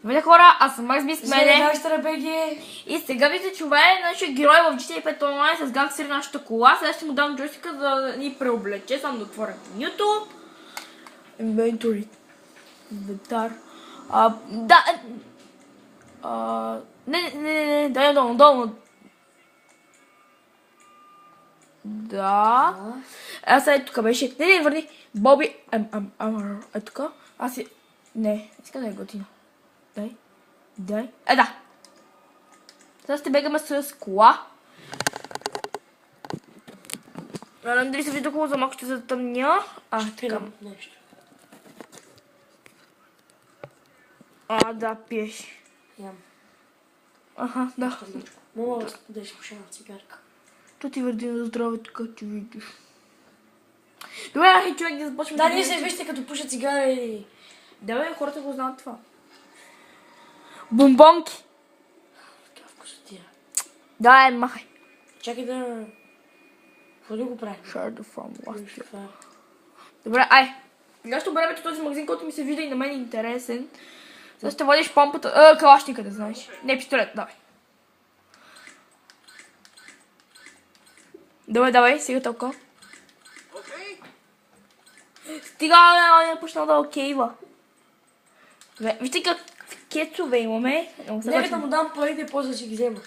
Добре хора, аз съм Макс Бис мене. И сега вижте, че това е нашия герой в GTA 5 Online с гангстери нашата кола. Сега ще му дам джойстика да ни преоблече. Само да отворя YouTube. Inventory. Инвентар. Да. Не, дай долу. Да. Аз сега тук беше. Не, върни. Боби. Е тук. Аз си... Не, иска да е готино. Дай. Да. Сега ще бегаме с кола. Не знам дали се вижда хубаво, за малко ще затъмня. Така. Нещо. Да, пиеш. Ям. Да. Мога да изпуша на цигарка. То ти върди на здравето, като ти видиш. Добре, човек да започваме. Да, ние се вижте като пуша цигара и... Да, хората го знаят това. Бомбонки. Така вкусотия. Да, махай. Чакай да... Какво да го правим? Добре, сега ще оберем този магазин, който ми се вижда и на мен е интересен. Сега ще водиш помпата... калашника, да знаеш. Не, пистолет, давай. Давай, сега толкова. Стига, не почнал да окейва. Вижте как кецове имаме. Нека да му дам парите, после да си ги взема.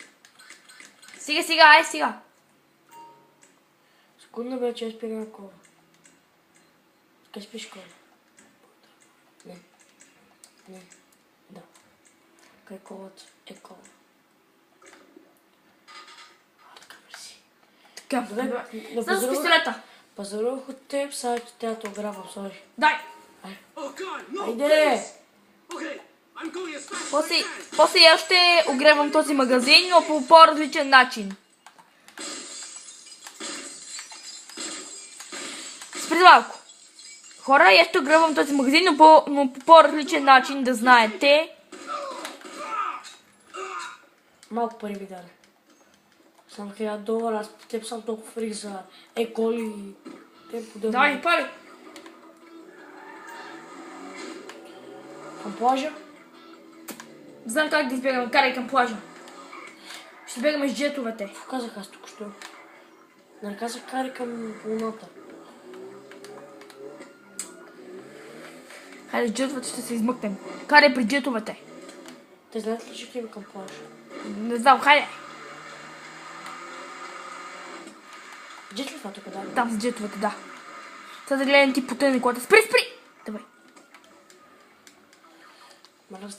Сега. Секунда бе, че спира на кола. Къде спиш кола? Не. Да. Къде колата? Е кола. Така мерси. Така, добре. С пистолета. Пазарувах от теб, сега че тя те ограбвам, сори. Дай. Айде! После я ще огребвам този магазин, но по по-различен начин. Спри малко. Хора, я ще огребвам този магазин, но по по-различен начин, да знаете. Малко пари ми даде. Само $1000, аз по теб съм толкова фрик за коли и те подобни. Дай, пари. Към плажа? Знам как да избегаме. Карай към плажа. Ще бегаме с джетовете. Какво казах аз тук що? Не казах карай към луната. Хайде, с джетовете ще се измъкнем. Карай при джетовете. Те знаят ли, че отиваме към плажа? Не знам, хайде. Джет ли това тук, да? Там с джетовете, да. Сега да гледам ти потъне колата. Спри! Давай. Малък